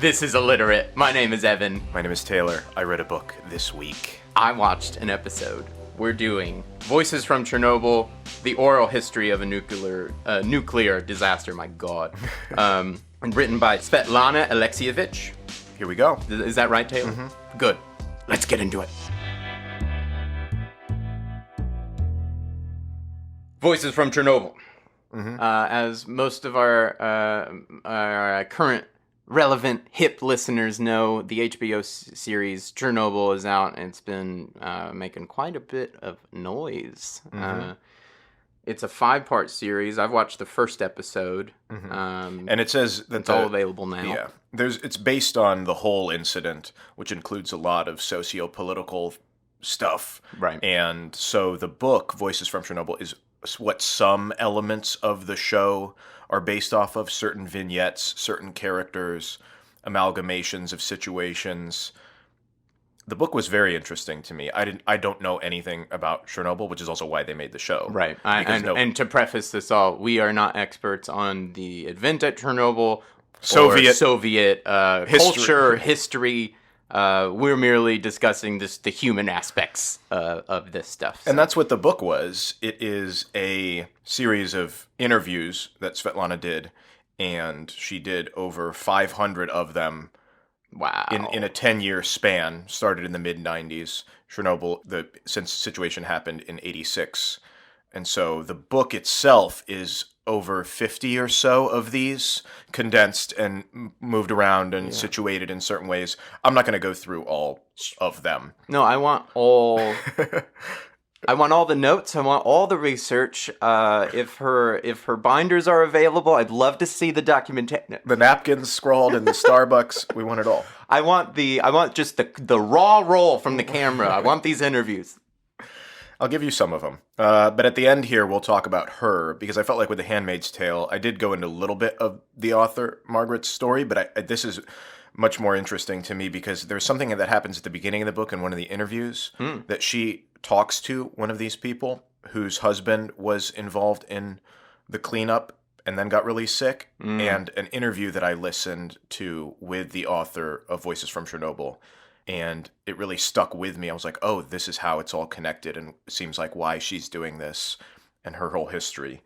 This is Illiterate. My name is Evan. My name is Taylor. I read a book this week. I watched an episode. We're doing Voices from Chernobyl, the oral history of a nuclear disaster, my god. Written by Svetlana Alexievich. Here we go. Is that right, Taylor? Mm-hmm. Good. Let's get into it. Voices from Chernobyl. Mm-hmm. As most of our current relevant hip listeners know, the HBO series Chernobyl is out, and it's been making quite a bit of noise. Mm-hmm. It's a 5-part series. I've watched the first episode. Mm-hmm. And it says that it's all available now. Yeah, it's based on the whole incident, which includes a lot of socio-political stuff. Right. And so the book, Voices from Chernobyl, is what some elements of the show are based off of, certain vignettes, certain characters, amalgamations of situations. The book was very interesting to me. I don't know anything about Chernobyl, which is also why they made the show. Right. And to preface this all, we are not experts on the event at Chernobyl, Soviet culture, history. We're merely discussing the human aspects of this stuff. So. And that's what the book was. It is a series of interviews that Svetlana did, and she did over 500 of them. Wow. In a 10-year span, started in the mid-90s. Chernobyl, the situation happened in 86. And so the book itself is over 50 or so of these, condensed and moved around and situated in certain ways. I'm not going to go through all of them. No, I want all... I want all the notes. I want all the research. If her binders are available, I'd love to see the documentation. The napkins scrawled in the Starbucks. We want it all. I want just the raw roll from the camera. I want these interviews. I'll give you some of them. But at the end here, we'll talk about her, because I felt like with The Handmaid's Tale, I did go into a little bit of the author, Margaret's story, but this is much more interesting to me because there's something that happens at the beginning of the book in one of the interviews that she talks to one of these people whose husband was involved in the cleanup and then got really sick, and an interview that I listened to with the author of Voices from Chernobyl, and it really stuck with me. I was like, oh, this is how it's all connected, and it seems like why she's doing this and her whole history.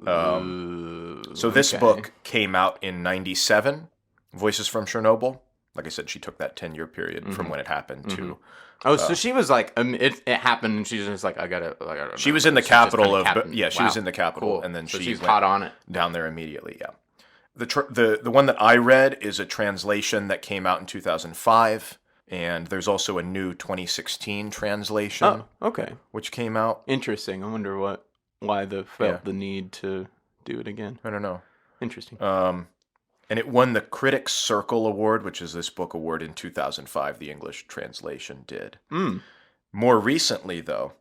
So this book came out in 97, Voices from Chernobyl. Like I said, she took that 10-year period from when it happened to... Oh, so she was like, it happened, and she's just like, I gotta. She was in the capital of, she wow. was in the capital, Cool. and then so she she's went hot on it down there immediately. Yeah, the one that I read is a translation that came out in 2005, and there's also a new 2016 translation. Oh, okay, which came out. Interesting. I wonder why they felt the need to do it again. I don't know. Interesting. And it won the Critics' Circle Award, which is this book award, in 2005. The English translation did. More recently, though,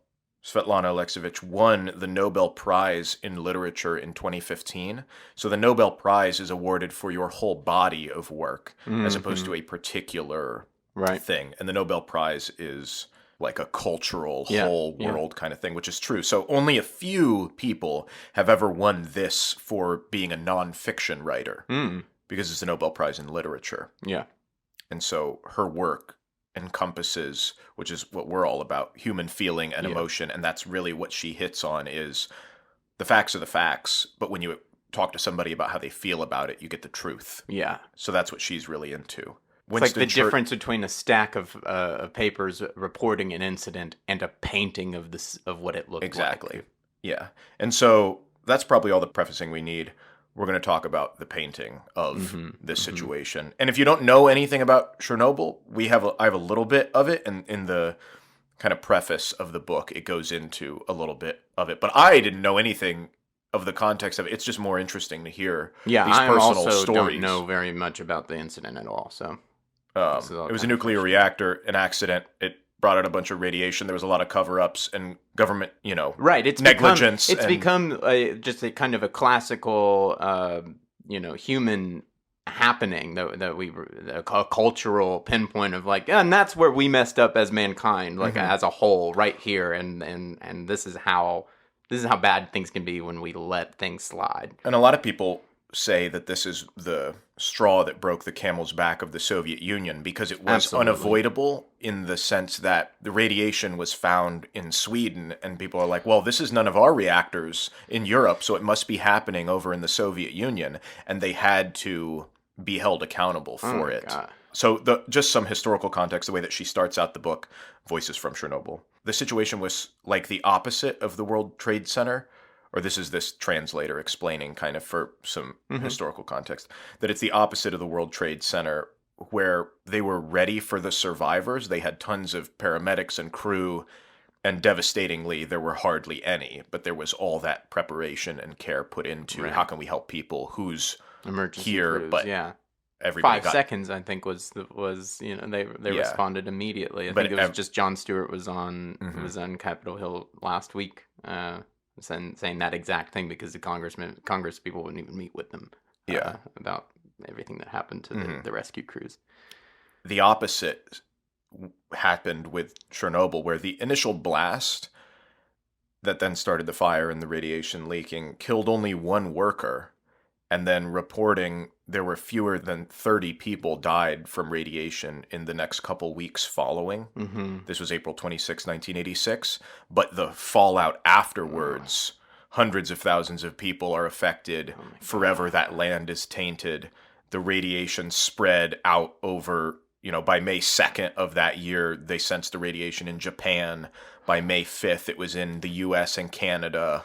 Svetlana Alexievich won the Nobel-Prize in Literature in 2015. So the Nobel Prize is awarded for your whole body of work, as opposed to a particular thing. And the Nobel Prize is like a cultural, whole world kind of thing, which is true. So only a few people have ever won this for being a nonfiction writer. Because it's the Nobel Prize in Literature. Yeah. And so her work encompasses, which is what we're all about, human feeling and emotion. And that's really what she hits on, is the facts are the facts. But when you talk to somebody about how they feel about it, you get the truth. Yeah. So that's what she's really into. It's like the difference between a stack of papers reporting an incident and a painting of what it looked like. Exactly. Yeah. And so that's probably all the prefacing we need. We're going to talk about the painting of this situation. And if you don't know anything about Chernobyl, I have a little bit of it, and in the kind of preface of the book, it goes into a little bit of it. But I didn't know anything of the context of it. It's just more interesting to hear these personal stories. Don't know very much about the incident at all. So it was a nuclear reactor, an accident. It brought out a bunch of radiation. There was a lot of cover-ups and government, it's negligence. It's become just a kind of a classical, human happening a cultural pinpoint of like, and that's where we messed up as mankind, like as a whole, right here, and this is how bad things can be when we let things slide. And a lot of people say that this is the straw that broke the camel's back of the Soviet Union, because it was Absolutely. unavoidable in the sense that the radiation was found in Sweden, and people are like, well, this is none of our reactors in Europe, so it must be happening over in the Soviet Union, and they had to be held accountable for it. God. So just some historical context, the way that she starts out the book, Voices from Chernobyl. The situation was like the opposite of the World Trade Center, or this is this translator explaining kind of for some historical context, that it's the opposite of the World Trade Center, where they were ready for the survivors. They had tons of paramedics and crew, and devastatingly, there were hardly any, but there was all that preparation and care put into how can we help people who's Emergency here, crews, but yeah. everybody 5 seconds, I think, was they responded immediately. I think it was just Jon Stewart was on Capitol Hill last week, saying that exact thing, because the Congress people wouldn't even meet with them about everything that happened to the rescue crews. The opposite happened with Chernobyl, where the initial blast that then started the fire and the radiation leaking killed only one worker, and then reporting there were fewer than 30 people died from radiation in the next couple weeks following. This was April 26, 1986. But the fallout afterwards, hundreds of thousands of people are affected. Forever that land is tainted. The radiation spread out over, by May 2nd of that year, they sensed the radiation in Japan. By May 5th, it was in the US and Canada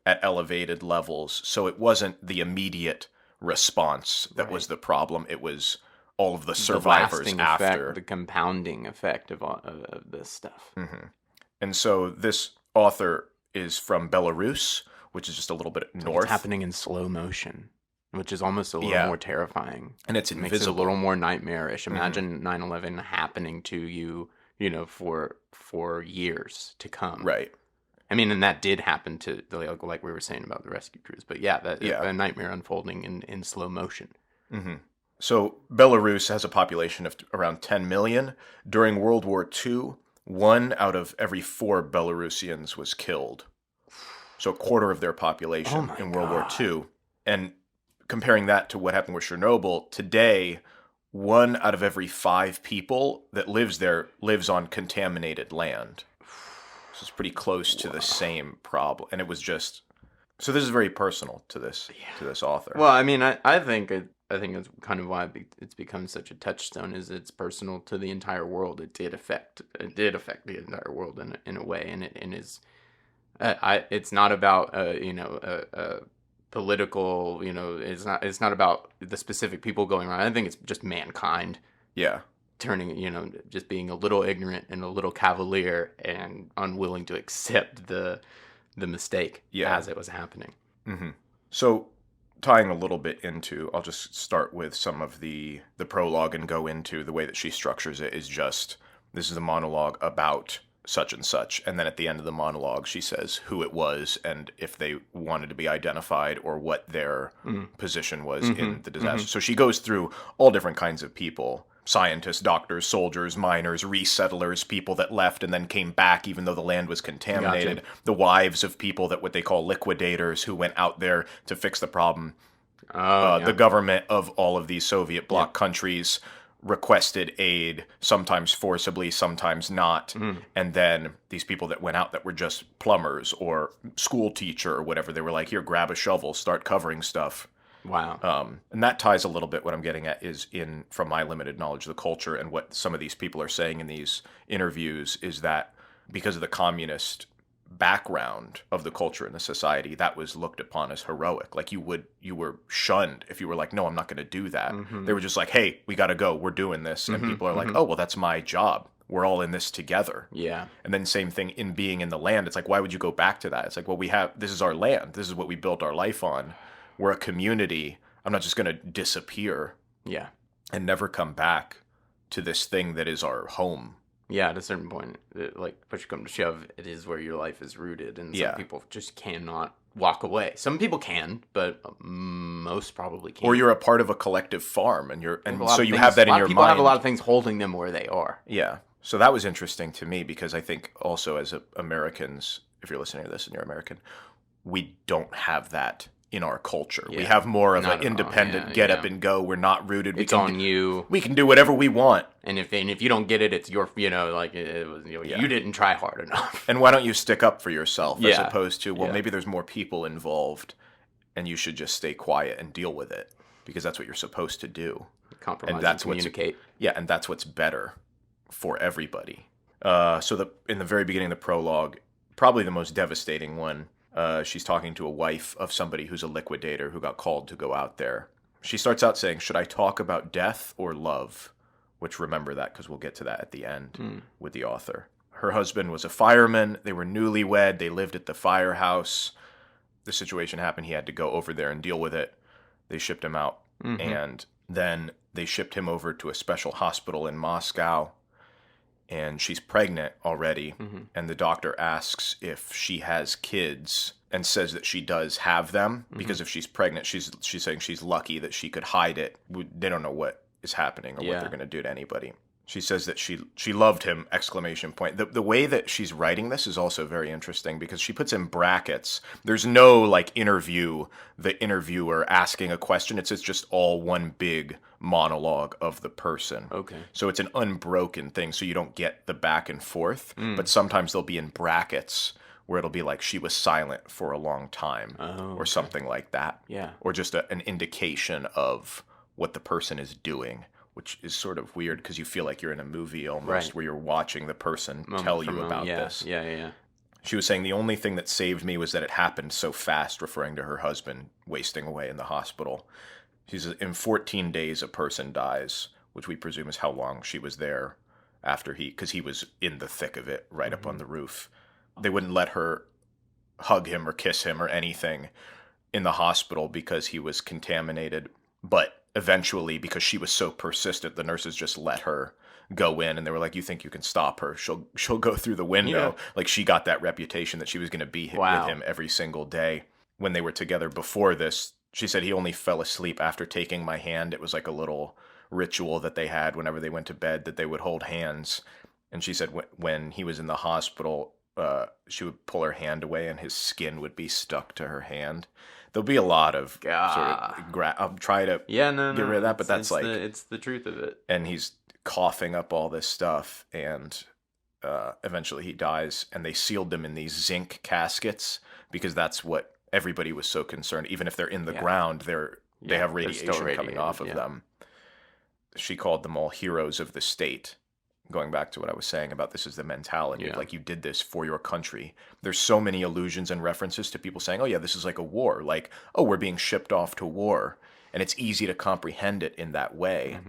at elevated levels. So it wasn't the immediate response that was the problem. It was all of the survivors after. The compounding effect of this stuff. And so this author is from Belarus, which is just a little bit north. It's happening in slow motion, which is almost a little more terrifying. And it's It invisible. makes it a little more nightmarish. Imagine 9/11 happening to you, for years to come. Right. I mean, and that did happen to, like we were saying about the rescue crews. But a nightmare unfolding in slow motion. So Belarus has a population of around 10 million. During World War II, 1 out of every 4 Belarusians was killed. So a quarter of their population in World War II. And comparing that to what happened with Chernobyl, today, 1 out of every 5 people that lives there lives on contaminated land. So it's pretty close to the same problem. And it was just... So this is very personal to this author. Well, I mean, I think it's kind of why it's become such a touchstone. Is it's personal to the entire world. It did affect the entire world in a way, and is it's not about political. It's not about the specific people going around. I think it's just mankind. Yeah. Turning, just being a little ignorant and a little cavalier and unwilling to accept the mistake as it was happening. So tying a little bit into, I'll just start with some of the prologue and go into the way that she structures it is just, this is a monologue about such and such. And then at the end of the monologue, she says who it was and if they wanted to be identified or what their position was in the disaster. So she goes through all different kinds of people. Scientists, doctors, soldiers, miners, resettlers, people that left and then came back even though the land was contaminated. Gotcha. The wives of people that what they call liquidators who went out there to fix the problem. The government of all of these Soviet bloc countries requested aid, sometimes forcibly, sometimes not. And then these people that went out that were just plumbers or school teacher or whatever, they were like, here, grab a shovel, start covering stuff. Wow. And that ties a little bit what I'm getting at is from my limited knowledge of the culture and what some of these people are saying in these interviews is that because of the communist background of the culture and the society, that was looked upon as heroic. Like you were shunned if you were like, no, I'm not going to do that. They were just like, hey, we got to go. We're doing this. And people are like, oh, well, that's my job. We're all in this together. Yeah. And then same thing in being in the land. It's like, why would you go back to that? It's like, well, this is our land. This is what we built our life on. We're a community. I'm not just going to disappear and never come back to this thing that is our home. Yeah, at a certain point, push come to shove, it is where your life is rooted, and some people just cannot walk away. Some people can, but most probably can't. Or you're a part of a collective farm, and so you have that in your mind. People have a lot of things holding them where they are. Yeah, so that was interesting to me because I think also as Americans, if you're listening to this and you're American, we don't have that in our culture. We have more of an independent get up and go. We're not rooted. It's on you. We can do whatever we want. And if you don't get it, it's your, you didn't try hard enough. And why don't you stick up for yourself as opposed to, maybe there's more people involved and you should just stay quiet and deal with it because that's what you're supposed to do. Compromise and communicate. And that's what's better for everybody. So in the very beginning of the prologue, probably the most devastating one, she's talking to a wife of somebody who's a liquidator who got called to go out there. She starts out saying, should I talk about death or love? Which, remember that because we'll get to that at the end with the author. Her husband was a fireman. They were newlywed. They lived at the firehouse. The situation happened. He had to go over there and deal with it. They shipped him out. And then they shipped him over to a special hospital in Moscow. And she's pregnant already, and the doctor asks if she has kids and says that she does have them, because if she's pregnant, she's saying she's lucky that she could hide it. They don't know what is happening or what they're going to do to anybody. She says that she loved him, exclamation point. The way that she's writing this is also very interesting because she puts in brackets. There's no interview, the interviewer asking a question. It's just all one big monologue of the person. Okay. So it's an unbroken thing, so you don't get the back and forth. But sometimes they'll be in brackets where it'll be like she was silent for a long time or something like that. Yeah. Or just an indication of what the person is doing, which is sort of weird because you feel like you're in a movie almost where you're watching the person tell you about this. Yeah. She was saying the only thing that saved me was that it happened so fast, referring to her husband wasting away in the hospital. She says, in 14 days a person dies, which we presume is how long she was there after because he was in the thick of it, right up on the roof. They wouldn't let her hug him or kiss him or anything in the hospital because he was contaminated, but eventually, because she was so persistent, the nurses just let her go in, and they were like, you think you can stop her? She'll go through the window. Like, she got that reputation that she was going to be with him every single day. When they were together before this, she said he only fell asleep after taking my hand. It was like a little ritual that they had whenever they went to bed, that they would hold hands. And she said when he was in the hospital, she would pull her hand away and his skin would be stuck to her hand. There'll be a lot of I'll try to get rid of that, but that's it's the truth of it. And he's coughing up all this stuff, and eventually he dies, and they sealed them in these zinc caskets because that's what everybody was so concerned. Even if they're in the ground, they have radiation coming off of them. She called them all heroes of the state. Going back to what I was saying about this is the mentality of you did this for your country. There's so many allusions and references to people saying, oh yeah, this is like a war. Like, oh, we're being shipped off to war. And it's easy to comprehend it in that way.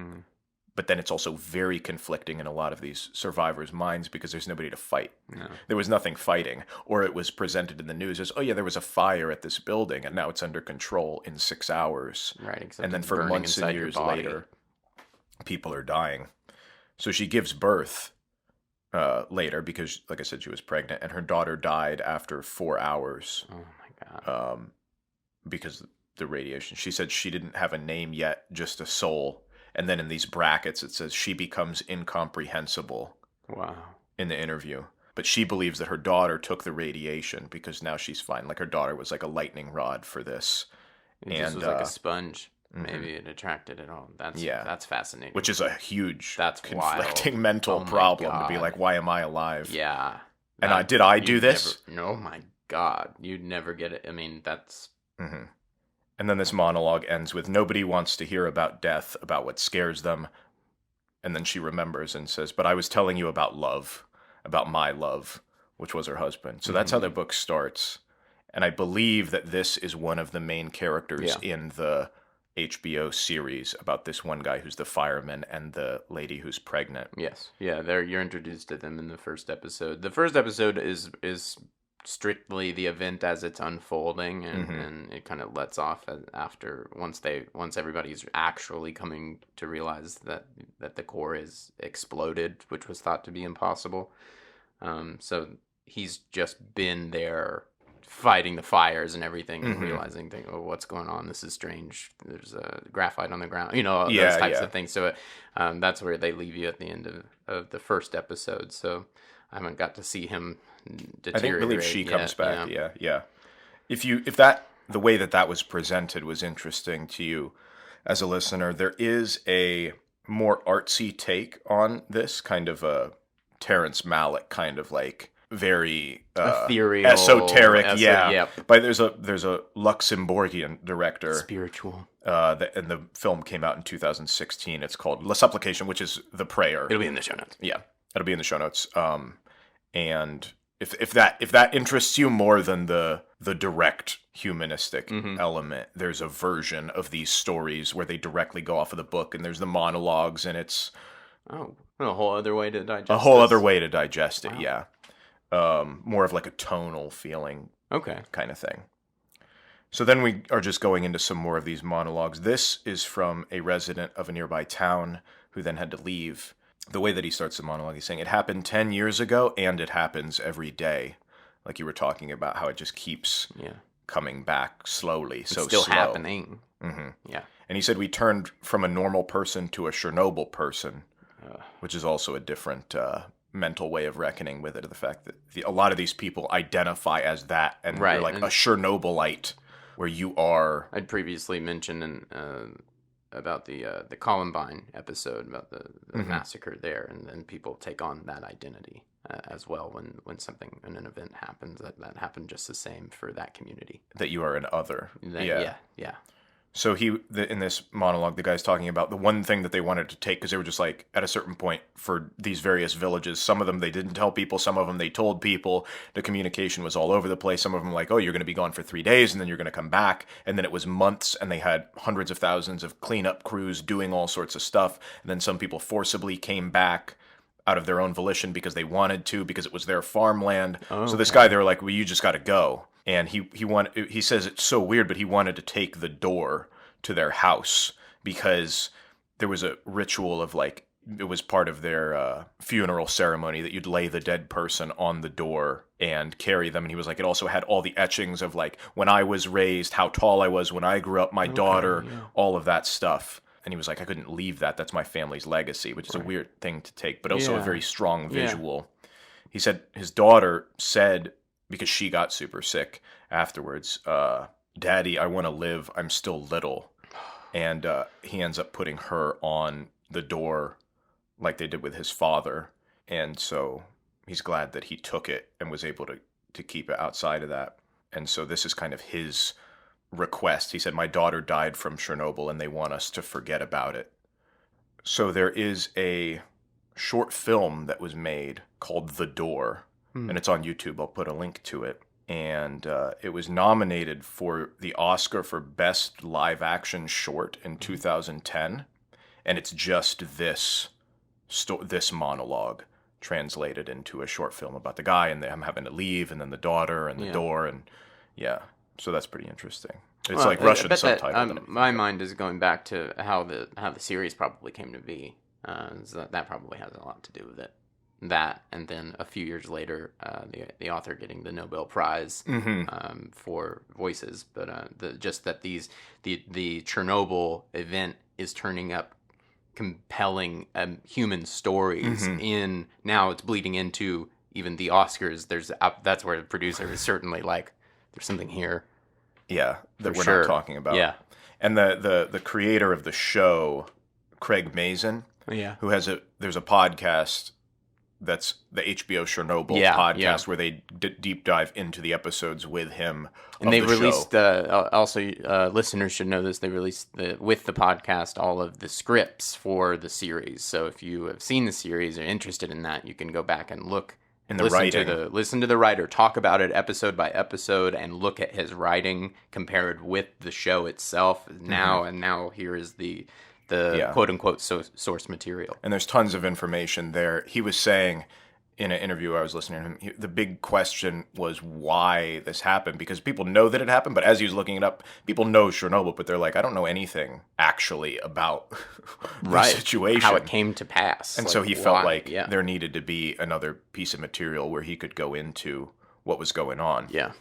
But then it's also very conflicting in a lot of these survivors' minds because there's nobody to fight. No. There was nothing fighting. Or it was presented in the news as, oh yeah, there was a fire at this building and now it's under control in 6 hours. Right, exactly. And then for months and years later, people are dying. So she gives birth later because, like I said, she was pregnant, and her daughter died after 4 hours. Oh my God! Because the radiation. She said she didn't have a name yet, just a soul. And then in these brackets, it says she becomes incomprehensible. Wow! In the interview, but she believes that her daughter took the radiation because now she's fine. Like her daughter was like a lightning rod for this, and just was like a sponge. Maybe it attracted it all. That's fascinating. Which is a huge, conflicting mental problem to be like, why am I alive? Yeah. And did I do this? No, my God. You'd never get it. I mean, that's... And then this monologue ends with, nobody wants to hear about death, about what scares them. And then she remembers and says, but I was telling you about love, about my love, which was her husband. So that's how the book starts. And I believe that this is one of the main characters in the HBO series about this one guy who's the fireman and the lady who's pregnant. Yes. Yeah, you're introduced to them in the first episode. The first episode is strictly the event as it's unfolding, and it kind of lets off after once everybody's actually coming to realize that the core is exploded, which was thought to be impossible. So he's just been there fighting the fires and everything, and realizing, oh, what's going on? This is strange. There's a graphite on the ground, those types of things. So that's where they leave you at the end of the first episode. So I haven't got to see him deteriorate. I believe she comes back. Yeah. If that the way that was presented was interesting to you as a listener. There is a more artsy take on this, kind of a Terrence Malick kind of like very ethereal, esoteric, yeah. Yep. But there's a Luxembourgian director, spiritual, and the film came out in 2016. It's called La Supplication, which is the prayer. It'll be in the show notes. Yeah, it'll be in the show notes. And if that interests you more than the direct humanistic element, there's a version of these stories where they directly go off of the book, and there's the monologues, and it's a whole other way to digest. Other way to digest it. Wow. Yeah. More of like a tonal feeling kind of thing. So then we are just going into some more of these monologues. This is from a resident of a nearby town who then had to leave. The way that he starts the monologue, he's saying, it happened 10 years ago, and it happens every day. Like you were talking about how it just keeps coming back slowly. It's still slow. happening. Mm-hmm. Yeah. And he said, we turned from a normal person to a Chernobyl person, which is also a different mental way of reckoning with it. The fact that a lot of these people identify as that, and you're like a Chernobylite, where you are. I'd previously mentioned about the Columbine episode about the massacre there, and then people take on that identity as well when something in an event happens. That happened just the same for that community. That you are an other. Yeah. So in this monologue, the guy's talking about the one thing that they wanted to take, because they were just like, at a certain point for these various villages, some of them they didn't tell people, some of them they told people. The communication was all over the place. Some of them like, oh, you're going to be gone for 3 days, and then you're going to come back. And then it was months, and they had hundreds of thousands of cleanup crews doing all sorts of stuff. And then some people forcibly came back out of their own volition because they wanted to, because it was their farmland. So this guy, they were like, well, you just got to go. And he says it's so weird, but he wanted to take the door to their house because there was a ritual of like, it was part of their funeral ceremony that you'd lay the dead person on the door and carry them. And he was like, it also had all the etchings of like when I was raised, how tall I was when I grew up, my daughter, all of that stuff. And he was like, I couldn't leave that. That's my family's legacy, which is a weird thing to take, but also a very strong visual. He said his daughter said, because she got super sick afterwards, Daddy, I want to live. I'm still little. And he ends up putting her on the door like they did with his father. And so he's glad that he took it and was able to keep it outside of that. And so this is kind of his request. He said, my daughter died from Chernobyl and they want us to forget about it. So there is a short film that was made called The Door. And it's on YouTube. I'll put a link to it. And it was nominated for the Oscar for Best Live Action Short in 2010. And it's just this monologue translated into a short film about the guy and them having to leave, and then the daughter and the door. And so that's pretty interesting. It's like Russian subtitle. My mind is going back to how the series probably came to be. So that probably has a lot to do with it. That, and then a few years later, the author getting the Nobel-Prize for Voices, but just that the Chernobyl event is turning up compelling human stories in, now it's bleeding into even the Oscars. That's where the producer is certainly like, there's something here. Yeah, that we're not talking about. Yeah. And the creator of the show, Craig Mazin, who there's a podcast that's the HBO Chernobyl podcast where they deep dive into the episodes with him. And they released, also listeners should know this, they released with the podcast all of the scripts for the series. So if you have seen the series or interested in that, you can go back and look and listen to the writer talk about it episode by episode and look at his writing compared with the show itself now. And now here is the quote-unquote source material. And there's tons of information there. He was saying in an interview I was listening to him, the big question was why this happened, because people know that it happened, but as he was looking it up, people know Chernobyl, but they're like, I don't know anything actually about the situation. How it came to pass. And so he felt like there needed to be another piece of material where he could go into what was going on. Yeah.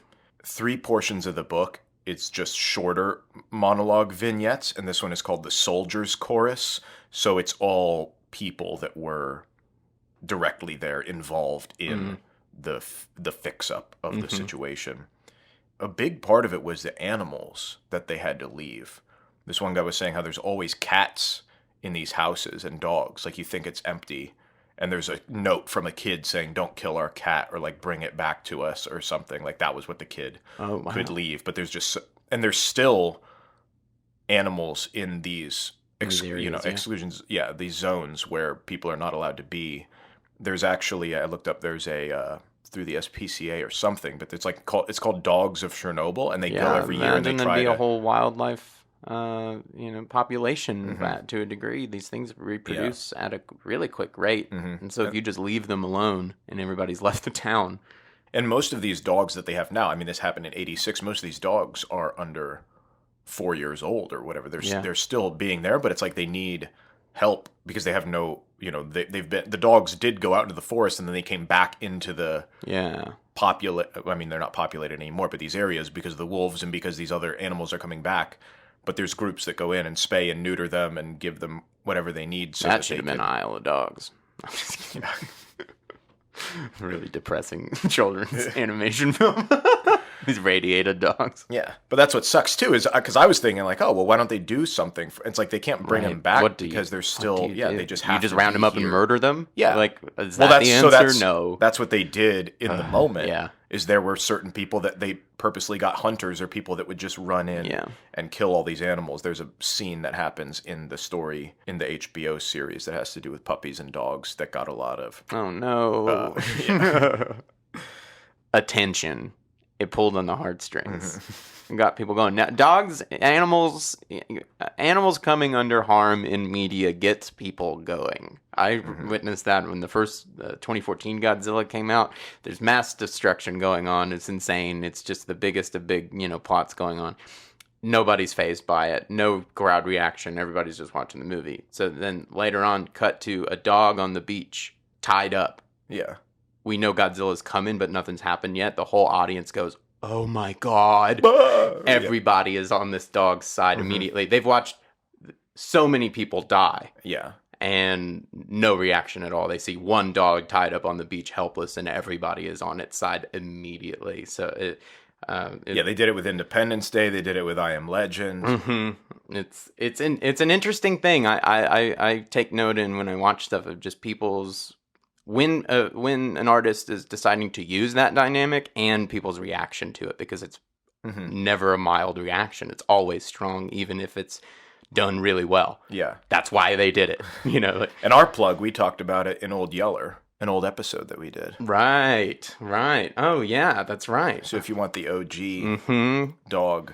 3 portions of the book, it's just shorter monologue vignettes, and this one is called The Soldier's Chorus. So it's all people that were directly there involved in the fix-up of the situation. a big part of it was the animals that they had to leave. This one guy was saying how there's always cats in these houses and dogs. Like, you think it's empty, and there's a note from a kid saying, "Don't kill our cat," or like, "Bring it back to us," or something. Like, that was what the kid could leave. But there's still animals in these exclusions. Yeah, these zones where people are not allowed to be. There's actually, I looked up, there's a through the SPCA or something, but it's called Dogs of Chernobyl, and they go every year and they try to a whole wildlife population to a degree. These things reproduce at a really quick rate, and so if you just leave them alone and everybody's left the town. And most of these dogs that they have now, I mean, this happened in '86. Most of these dogs are under 4 years old or whatever. They're still being there, but it's like they need help because they have no, the dogs did go out into the forest and then they came back into the I mean, they're not populated anymore, but these areas, because of the wolves and because these other animals are coming back. But there's groups that go in and spay and neuter them and give them whatever they need. So that should have been Isle of Dogs. I'm just kidding. Really depressing children's animation film. These radiated dogs. Yeah, but that's what sucks too, is because I was thinking like, oh well, why don't they do something? It's like they can't bring them back because they're still they just have to round them up and murder them. Yeah, like is that the answer? No, that's what they did in the moment. Yeah, is there were certain people that they purposely got hunters or people that would just run in and kill all these animals. There's a scene that happens in the story in the HBO series that has to do with puppies and dogs that got a lot of attention. It pulled on the heartstrings. Got people going. Now, dogs, animals coming under harm in media gets people going. I witnessed that when the first 2014 Godzilla came out. There's mass destruction going on. It's insane. It's just the biggest of big, plots going on. Nobody's fazed by it. No crowd reaction. Everybody's just watching the movie. So then later on, cut to a dog on the beach, tied up. Yeah. We know Godzilla's coming, but nothing's happened yet. The whole audience goes, "Oh my God." Everybody is on this dog's side immediately. They've watched so many people die. Yeah. And no reaction at all. They see one dog tied up on the beach helpless, and everybody is on its side immediately. So they did it with Independence Day. They did it with I Am Legend. It's an interesting thing. I take note in when I watch stuff of just people's when an artist is deciding to use that dynamic and people's reaction to it, because it's never a mild reaction. It's always strong, even if it's done really well. Yeah. That's why they did it. And our plug, we talked about it in Old Yeller, an old episode that we did. Right. Oh, yeah, that's right. So if you want the OG dog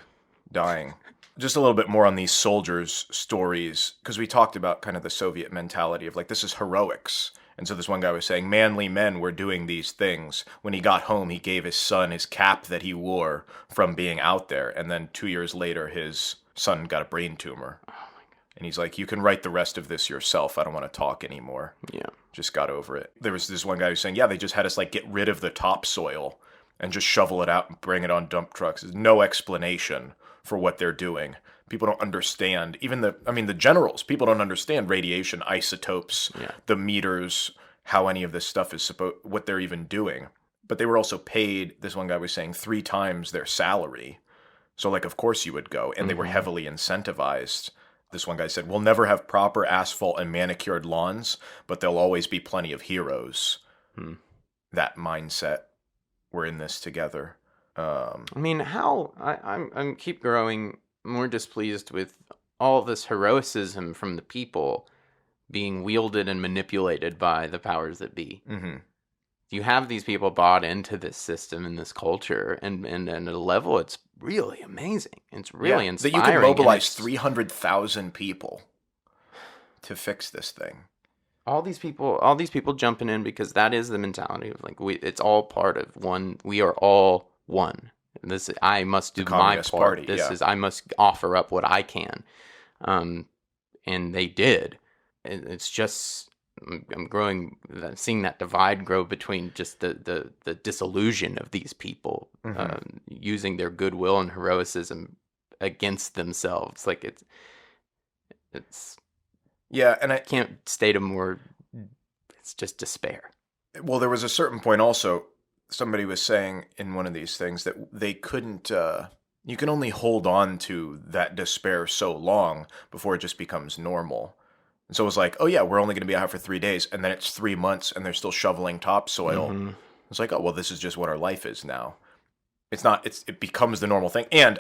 dying. Just a little bit more on these soldiers' stories, because we talked about kind of the Soviet mentality of like, this is heroics. And so this one guy was saying, manly men were doing these things. When he got home, he gave his son his cap that he wore from being out there. And then 2 years later, his son got a brain tumor. Oh, my God. And he's like, you can write the rest of this yourself. I don't want to talk anymore. Yeah. Just got over it. There was this one guy who was saying, they just had us like get rid of the topsoil and just shovel it out and bring it on dump trucks. There's no explanation for what they're doing. People don't understand. Even the generals, people don't understand radiation, isotopes, the meters, how any of this stuff is what they're even doing. But they were also paid, this one guy was saying, 3 times their salary. So, like, of course you would go. And they were heavily incentivized. This one guy said, we'll never have proper asphalt and manicured lawns, but there'll always be plenty of heroes. That mindset. We're in this together. I'm keep growing more displeased with all this heroicism from the people being wielded and manipulated by the powers that be. You have these people bought into this system and this culture, and at a level it's really amazing. It's really inspiring. That you can mobilize 300,000 people to fix this thing. All these people jumping in because that is the mentality of like it's all part of one. We are all one. I must do my part. I must offer up what I can, and they did. It's just I'm seeing that divide grow between just the disillusion of these people using their goodwill and heroicism against themselves. Like it's and I can't state a more. It's just despair. Well, there was a certain point also. somebody was saying in one of these things that they couldn't, you can only hold on to that despair so long before it just becomes normal. And so it was like, oh yeah, we're only going to be out here for 3 days, and then it's 3 months and they're still shoveling topsoil. Mm-hmm. It's like, oh, well, this is just what our life is now. It's not, it becomes the normal thing. And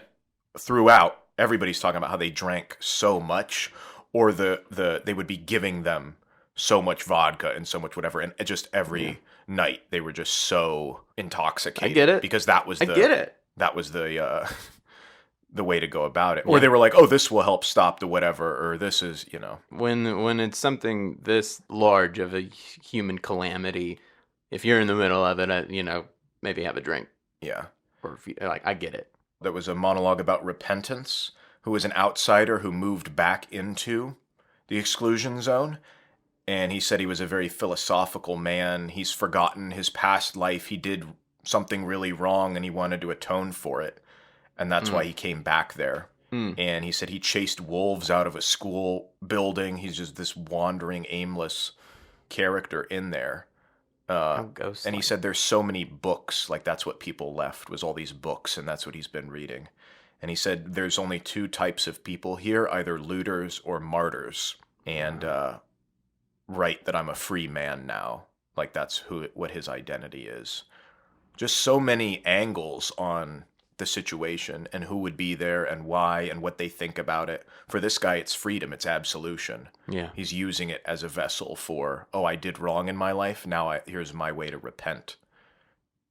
throughout, everybody's talking about how they drank so much, or they would be giving them so much vodka and so much whatever, and just every night they were just so intoxicated. I get it. Because that was I get it. That was the way to go about it. Or they were like, oh, this will help stop the whatever, or this is, When it's something this large of a human calamity, if you're in the middle of it, maybe have a drink. Yeah. Or if you, I get it. There was a monologue about repentance, who was an outsider who moved back into the exclusion zone. And he said he was a very philosophical man. He's forgotten his past life. He did something really wrong and he wanted to atone for it. And that's why he came back there. And he said he chased wolves out of a school building. He's just this wandering, aimless character in there. And he said there's so many books. Like, that's what people left, was all these books. And that's what he's been reading. And he said there's only 2 types of people here, either looters or martyrs. And write that I'm a free man now. Like, that's what his identity is. Just so many angles on the situation and who would be there and why and what they think about it. For this guy, it's freedom. It's absolution. Yeah. He's using it as a vessel for, oh, I did wrong in my life. Now here's my way to repent,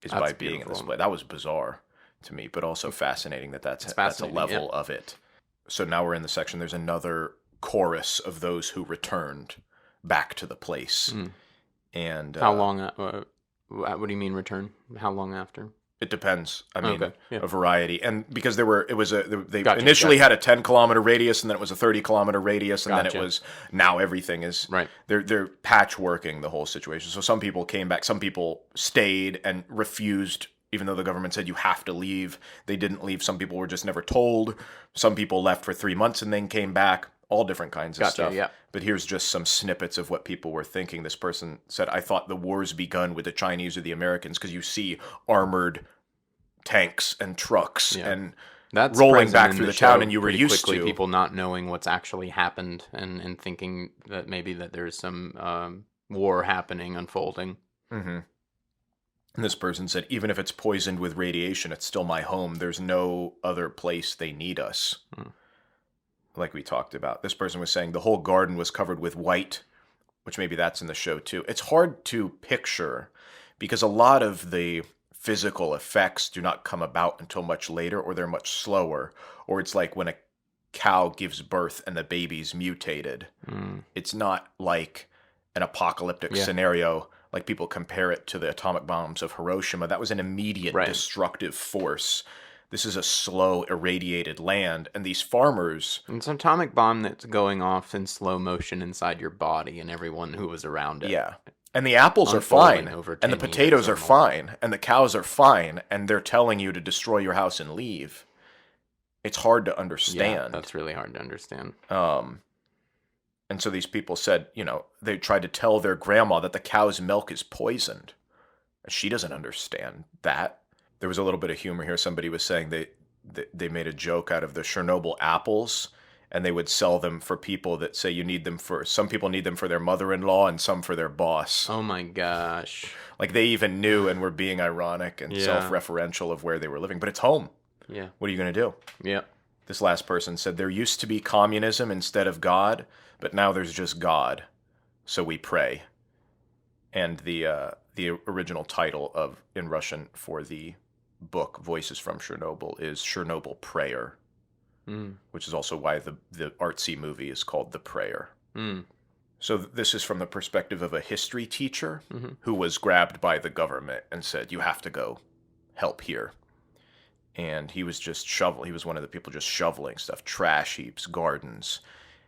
is that's by being beautiful. In this place. That was bizarre to me, but also fascinating that's a level of it. So now we're in the section. There's another chorus of those who returned back to the place. And how long? What do you mean return? How long after? It depends. I mean, okay. A variety. And because they initially had a 10-kilometer radius, and then it was a 30-kilometer radius, and then it was, now everything is, right. They're patchworking the whole situation. So some people came back, some people stayed and refused, even though the government said you have to leave. They didn't leave. Some people were just never told. Some people left for 3 months and then came back. All different kinds of stuff. Yeah. But here's just some snippets of what people were thinking. This person said, I thought the war's begun with the Chinese or the Americans, because you see armored tanks and trucks and that's rolling back through the town, and you were used to people not knowing what's actually happened and thinking that maybe that there's some war happening, unfolding. Mm-hmm. And this person said, even if it's poisoned with radiation, it's still my home. There's no other place they need us. Like we talked about. This person was saying the whole garden was covered with white, which maybe that's in the show too. It's hard to picture because a lot of the physical effects do not come about until much later, or they're much slower. Or it's like when a cow gives birth and the baby's mutated. It's not like an apocalyptic scenario, like people compare it to the atomic bombs of Hiroshima. That was an immediate destructive force. This is a slow, irradiated land, and these farmers... It's an atomic bomb that's going off in slow motion inside your body and everyone who was around it. Yeah. And the apples are fine, and the potatoes are fine, and the cows are fine, and they're telling you to destroy your house and leave. It's hard to understand. Yeah, that's really hard to understand. And so these people said, they tried to tell their grandma that the cow's milk is poisoned. She doesn't understand that. There was a little bit of humor here. Somebody was saying they made a joke out of the Chernobyl apples, and they would sell them for people that say some people need them for their mother-in-law and some for their boss. Oh my gosh. Like they even knew and were being ironic and self-referential of where they were living. But it's home. Yeah. What are you going to do? Yeah. This last person said, there used to be communism instead of God, but now there's just God. So we pray. And the original title in Russian for the book Voices from Chernobyl is Chernobyl Prayer, which is also why the artsy movie is called The Prayer. So this is from the perspective of a history teacher who was grabbed by the government and said, you have to go help here. And he was just he was one of the people just shoveling stuff, trash heaps, gardens.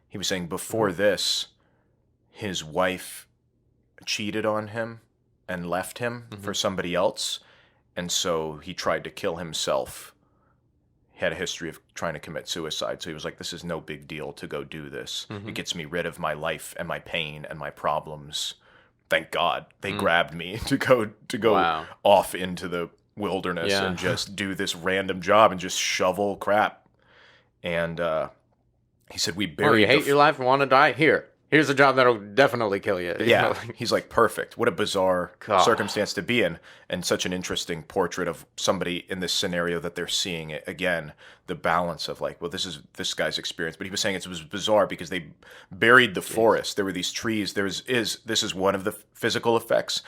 He was saying before this, his wife cheated on him and left him for somebody else. And so he tried to kill himself. He had a history of trying to commit suicide. So he was like, this is no big deal to go do this. It gets me rid of my life and my pain and my problems. thank God they grabbed me to go Wow. off into the wilderness and just do this random job and just shovel crap. And he said, we buried you hate your life and want to die? Here's a job that'll definitely kill you. Yeah, he's like, perfect. What a bizarre circumstance to be in, and such an interesting portrait of somebody in this scenario that they're seeing it again. The balance of like, well, this is this guy's experience, but he was saying it was bizarre because they buried the forest. There were these trees. This is one of the physical effects.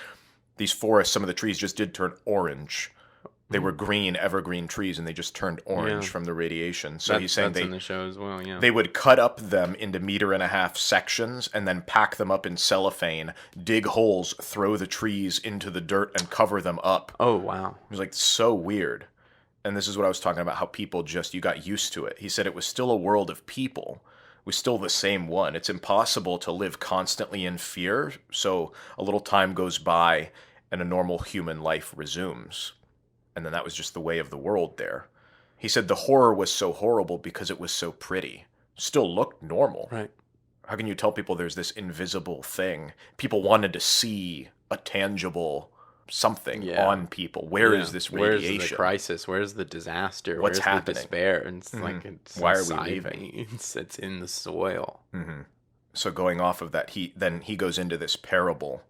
These forests, some of the trees just did turn orange. They were green, evergreen trees, and they just turned orange from the radiation. So he's saying that's in the show as well, they would cut up them into 1.5-meter sections and then pack them up in cellophane, dig holes, throw the trees into the dirt, and cover them up. Oh, wow. It was like so weird. And this is what I was talking about, how people you got used to it. He said it was still a world of people. It was still the same one. It's impossible to live constantly in fear, so a little time goes by and a normal human life resumes. And then that was just the way of the world there. He said the horror was so horrible because it was so pretty. Still looked normal. Right. How can you tell people there's this invisible thing? People wanted to see a tangible something on people. Where is this radiation? Where's the crisis? Where's the disaster? What's Where's happening? The despair? And it's like, it's why are we leaving? leaving? It's in the soil. Mm-hmm. So going off of that, he goes into this parable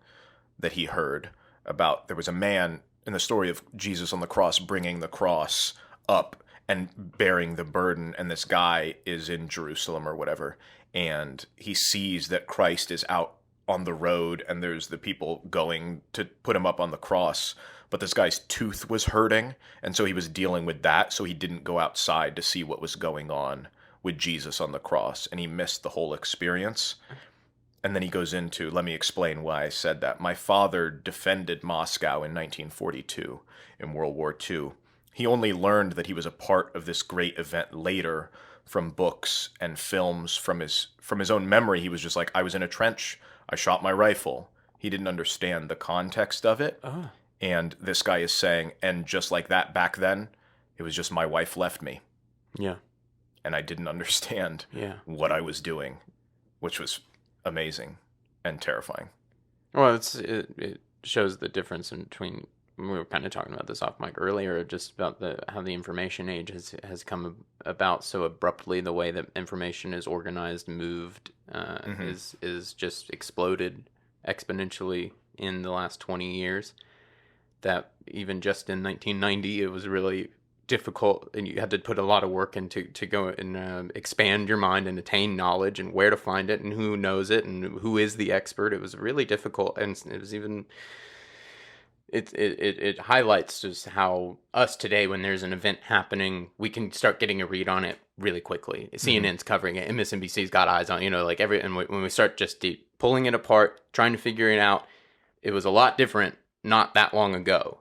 that he heard about. There was a man in the story of Jesus on the cross, bringing the cross up and bearing the burden, and this guy is in Jerusalem or whatever, and he sees that Christ is out on the road, and there's the people going to put him up on the cross, but this guy's tooth was hurting, and so he was dealing with that, so he didn't go outside to see what was going on with Jesus on the cross, and he missed the whole experience. And then he goes into, let me explain why I said that. My father defended Moscow in 1942 in World War II. He only learned that he was a part of this great event later from books and films, from his own memory. He was just like, I was in a trench, I shot my rifle. He didn't understand the context of it. Oh. And this guy is saying, and just like that back then, it was just my wife left me. Yeah. And I didn't understand what I was doing, which was amazing and terrifying. Well, it shows the difference between, we were kind of talking about this off mic earlier, just about how the information age has come about so abruptly. The way that information is organized, moved, is just exploded exponentially in the last 20 years. That even just in 1990, it was really difficult, and you had to put a lot of work into to go and expand your mind and attain knowledge, and where to find it, and who knows it, and who is the expert. It was really difficult, and it was even it highlights just how us today, when there's an event happening, we can start getting a read on it really quickly. CNN's covering it, MSNBC's got eyes on, like and when we start just pulling it apart, trying to figure it out, it was a lot different not that long ago.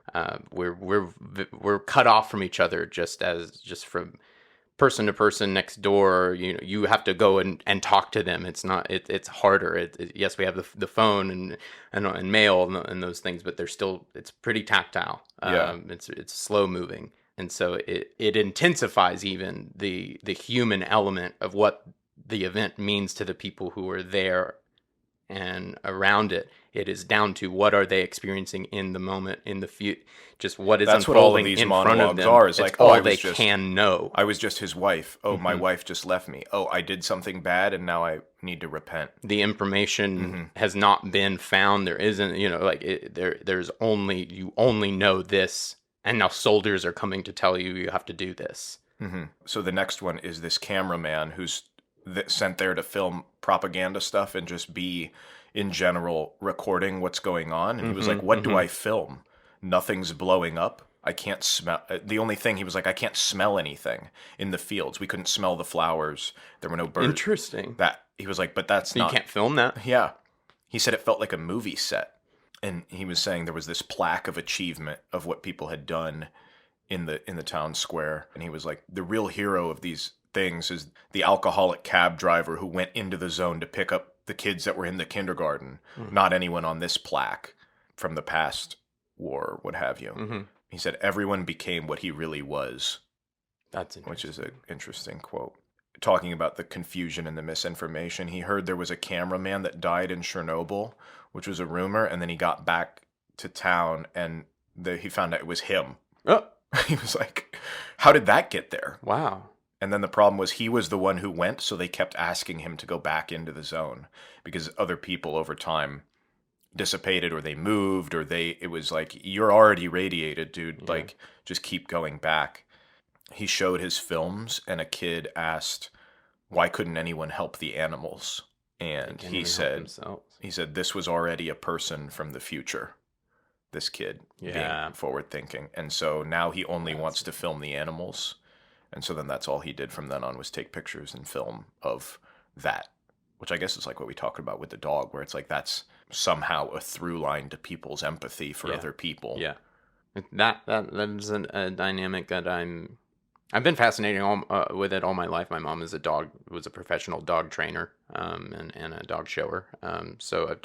We're cut off from each other just from person to person next door. You have to go and talk to them. It's harder. Yes, we have the phone and mail and those things, but it's pretty tactile. It's slow moving, and so it intensifies even the human element of what the event means to the people who are there and around it. It is down to what are they experiencing in the moment, in the future, just what is unfolding in front of them. Are. It's like, all they can know. I was just his wife. Oh, my wife just left me. Oh, I did something bad, and now I need to repent. The information has not been found. There isn't, there's only, you only know this, and now soldiers are coming to tell you have to do this. Mm-hmm. So the next one is this cameraman who's sent there to film propaganda stuff and just be, in general, recording what's going on. And he was like, what do I film? Nothing's blowing up. I can't smell. The only thing, he was like, I can't smell anything in the fields. We couldn't smell the flowers. There were no birds. Interesting. He was like, but that's not. You can't film that? Yeah. He said it felt like a movie set. And he was saying there was this plaque of achievement of what people had done in the town square. And he was like, the real hero of these things is the alcoholic cab driver who went into the zone to pick up the kids that were in the kindergarten, not anyone on this plaque from the past war or what have you. He said everyone became what he really was. That's interesting. Which is an interesting quote. Talking about the confusion and the misinformation, he heard there was a cameraman that died in Chernobyl which was a rumor, and then he got back to town, and he found out it was him. Oh. He was like, how did that get there? Wow. And then the problem was he was the one who went, so they kept asking him to go back into the zone because other people over time dissipated, or they moved, or it was like, you're already radiated, dude. Yeah. Like, just keep going back. He showed his films, and a kid asked, why couldn't anyone help the animals? And he said, this was already a person from the future. This kid being forward thinking. And so now he only wants to film the animals. And so then that's all he did from then on, was take pictures and film of that, which I guess is like what we talked about with the dog, where it's like that's somehow a through line to people's empathy for other people. Yeah. That is a dynamic that I've been fascinated with it all my life. My mom was a professional dog trainer, and a dog shower. So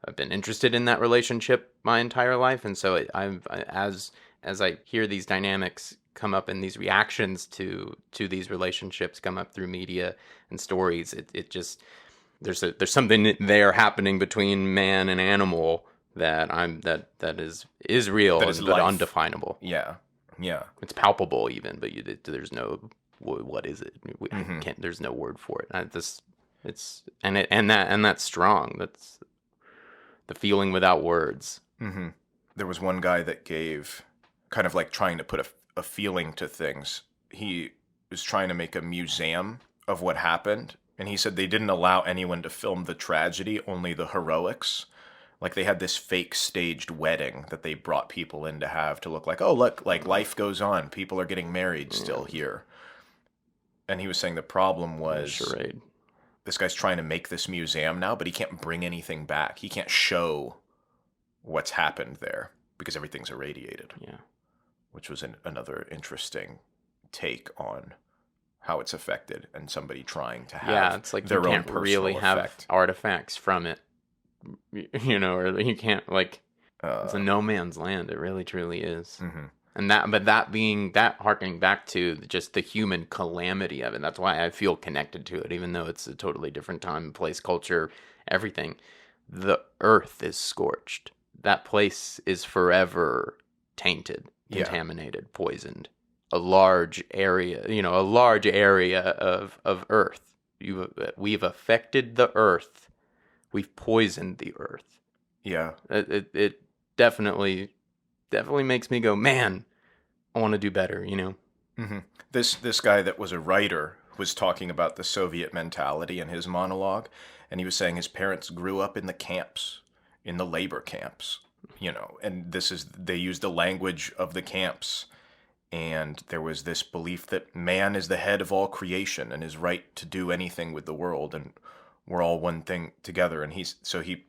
I've been interested in that relationship my entire life. And so as I hear these dynamics come up and these reactions to these relationships come up through media and stories, it just, there's something there happening between man and animal that is real, but undefinable. Yeah. It's palpable even, but there's no, what is it? There's no word for it. That's strong. That's the feeling without words. Mm-hmm. There was one guy that gave kind of like trying to put a feeling to things. He was trying to make a museum of what happened, and he said they didn't allow anyone to film the tragedy, only the heroics. Like they had this fake staged wedding that they brought people in to have to look like, oh, look, like life goes on. People are getting married still here. And he was saying the problem was charade. This guy's trying to make this museum now, but he can't bring anything back. He can't show what's happened there because everything's irradiated. Yeah. Which was another interesting take on how it's affected, and somebody trying to have it's like their you own can't personal really have effect. Artifacts from it, or you can't, like, it's a no man's land. It really truly is. Mm-hmm. And harkening back to just the human calamity of it. That's why I feel connected to it, even though it's a totally different time, place, culture, everything. The earth is scorched. That place is forever tainted, contaminated, poisoned. A large area of earth. We've affected the earth. We've poisoned the earth. Yeah. It definitely makes me go, man, I want to do better, Mm-hmm. This guy that was a writer was talking about the Soviet mentality in his monologue, and he was saying his parents grew up in the camps, in the labor camps, and they used the language of the camps, and there was this belief that man is the head of all creation and is right to do anything with the world, and we're all one thing together. And this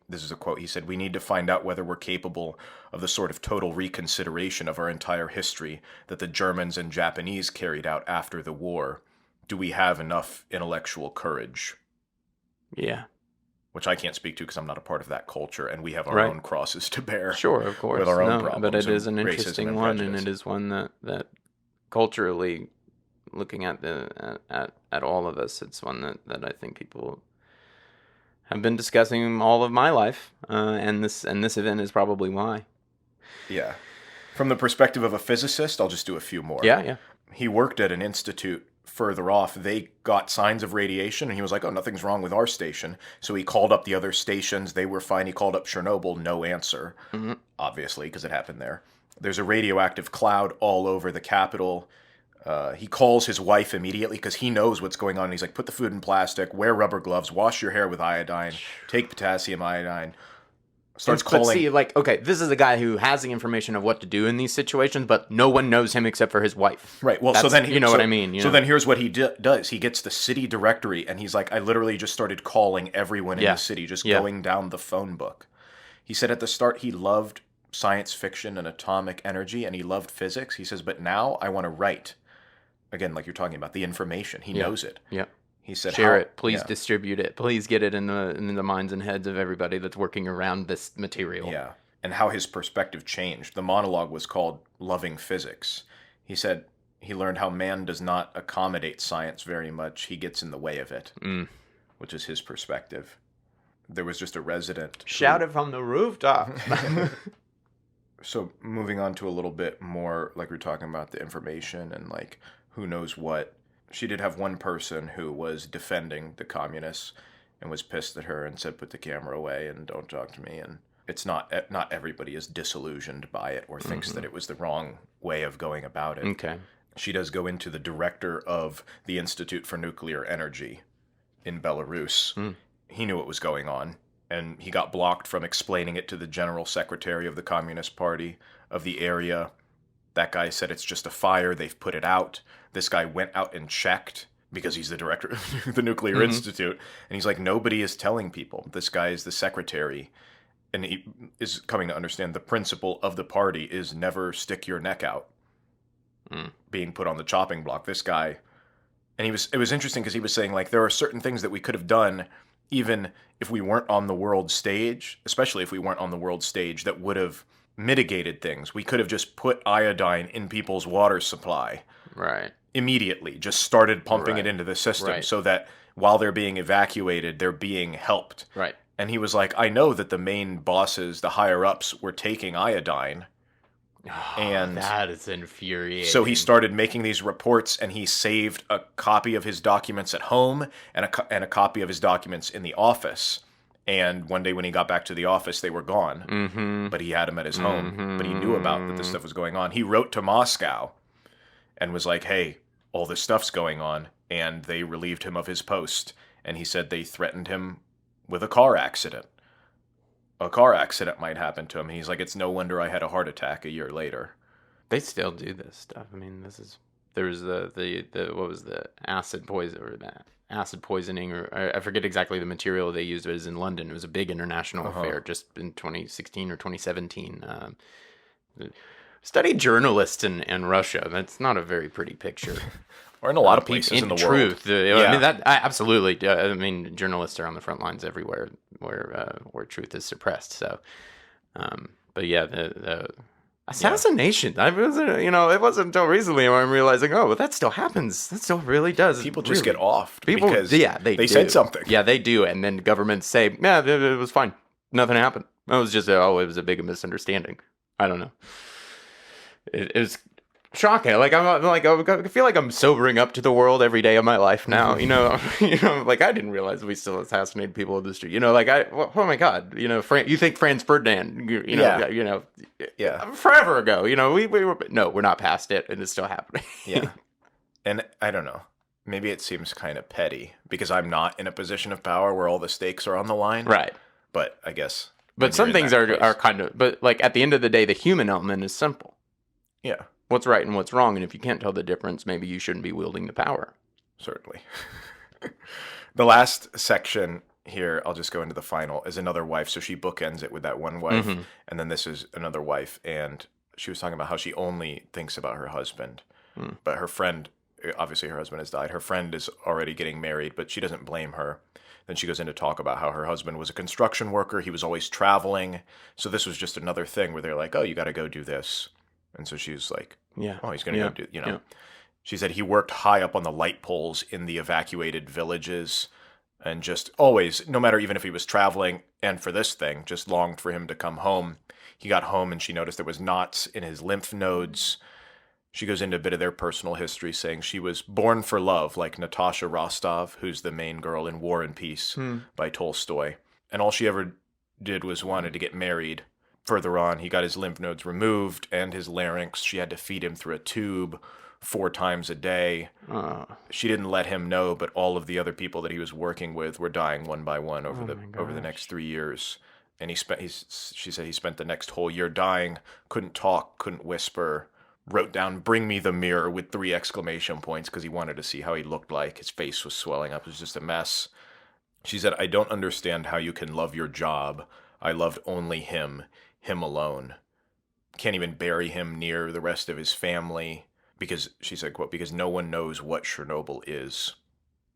is a quote, he said, "We need to find out whether we're capable of the sort of total reconsideration of our entire history that the Germans and Japanese carried out after the war. Do we have enough intellectual courage?" Yeah. Which I can't speak to because I'm not a part of that culture, and we have our own crosses to bear. Sure, of course. With our own problems. But it is an interesting one, and it is one that culturally, looking at all of us, it's one that I think people have been discussing all of my life, and this event is probably why. Yeah. From the perspective of a physicist, I'll just do a few more. Yeah. He worked at an institute further off. They got signs of radiation, and he was like, oh, nothing's wrong with our station. So he called up the other stations. They were fine. He called up Chernobyl. No answer, obviously, because it happened there. There's a radioactive cloud all over the capital. He calls his wife immediately because he knows what's going on. He's like, put the food in plastic, wear rubber gloves, wash your hair with iodine, take potassium iodine. Starts calling. But see, like, okay, this is a guy who has the information of what to do in these situations, but no one knows him except for his wife. Right. Well, so then what I mean. Then here's what he does. He gets the city directory, and he's like, I literally just started calling everyone in the city, just going down the phone book. He said at the start he loved science fiction and atomic energy, and he loved physics. He says, but now I want to write. Again, like you're talking about, the information. He knows it. Yeah. He said, share it. Please distribute it. Please get it in the minds and heads of everybody that's working around this material. Yeah. And how his perspective changed. The monologue was called Loving Physics. He said he learned how man does not accommodate science very much. He gets in the way of it, which is his perspective. there was just a resident. Shout it from the rooftop. So moving on to a little bit more, like we're talking about the information and like who knows what. She did have one person who was defending the communists and was pissed at her and said, "Put the camera away and don't talk to me." And it's not everybody is disillusioned by it or thinks that it was the wrong way of going about it. Okay. She does go into the director of the Institute for Nuclear Energy in Belarus. He knew what was going on, and he got blocked from explaining it to the general secretary of the Communist Party of the area. That guy said it's just a fire, they've put it out. This guy went out and checked because he's the director of the Nuclear Institute, and he's like, nobody is telling people. This guy is the secretary, and he is coming to understand the principle of the party is never stick your neck out. Being put on the chopping block. This guy, and it was interesting because he was saying like there are certain things that we could have done even if we weren't on the world stage, especially if we weren't on the world stage, that would have mitigated things. We could have just put iodine in people's water supply. Right. Immediately, just started pumping it into the system so that while they're being evacuated, they're being helped. Right. And he was like, I know that the main bosses, the higher-ups, were taking iodine. And that is infuriating. So he started making these reports, and he saved a copy of his documents at home and a copy of his documents in the office. And one day when he got back to the office, they were gone. But he had them at his home. But he knew about that this stuff was going on. He wrote to Moscow and was like, hey, all this stuff's going on. And they relieved him of his post. And he said they threatened him with a car accident. A car accident might happen to him. He's like, it's no wonder I had a heart attack a year later. They still do this stuff. I mean, there was the what was the acid poisoning, or I forget exactly the material they used. It was in London. It was a big international affair just in 2016 or 2017. Studied journalists in Russia. That's not a very pretty picture. Or in a lot of places in the world. I mean, that absolutely. I mean, journalists are on the front lines everywhere where truth is suppressed. So, but yeah, the assassination. I wasn't, it wasn't until recently when I'm realizing, that still happens. That still really does. People just get offed because they said something. Yeah, they do, and then governments say, yeah, it was fine. Nothing happened. It was just it was a big misunderstanding. I don't know. It was shocking. Like I feel like I'm sobering up to the world every day of my life now. Like I didn't realize we still assassinated people in the street. Oh my God. You think Franz Ferdinand? Forever ago. We were. No, we're not past it, and it's still happening. Yeah, and I don't know. Maybe it seems kind of petty because I'm not in a position of power where all the stakes are on the line. Right. But I guess. But some things are kind of. But like at the end of the day, the human element is simple. Yeah. What's right and what's wrong, and if you can't tell the difference, maybe you shouldn't be wielding the power. Certainly. The last section here, I'll just go into the final, is another wife. So she bookends it with that one wife, and then this is another wife, and she was talking about how she only thinks about her husband. But her friend, obviously her husband has died, her friend is already getting married, but she doesn't blame her. Then she goes in to talk about how her husband was a construction worker, he was always traveling, so this was just another thing where they're like, oh, you got to go do this. And so she's like, oh, he's going to go do, Yeah. She said he worked high up on the light poles in the evacuated villages and just always, no matter even if he was traveling and for this thing, just longed for him to come home. He got home and she noticed there was knots in his lymph nodes. She goes into a bit of their personal history, saying she was born for love, like Natasha Rostov, who's the main girl in War and Peace by Tolstoy. And all she ever did was wanted to get married. Further on, he got his lymph nodes removed and his larynx. She had to feed him through a tube 4 times a day. She didn't let him know, but all of the other people that he was working with were dying one by one over the next 3 years. And she said he spent the next whole year dying, couldn't talk, couldn't whisper, wrote down, "Bring me the mirror" with 3 exclamation points because he wanted to see how he looked like. His face was swelling up. It was just a mess. She said, "I don't understand how you can love your job. I loved only him alone. Can't even bury him near the rest of his family because," she said, quote, "because no one knows what Chernobyl is."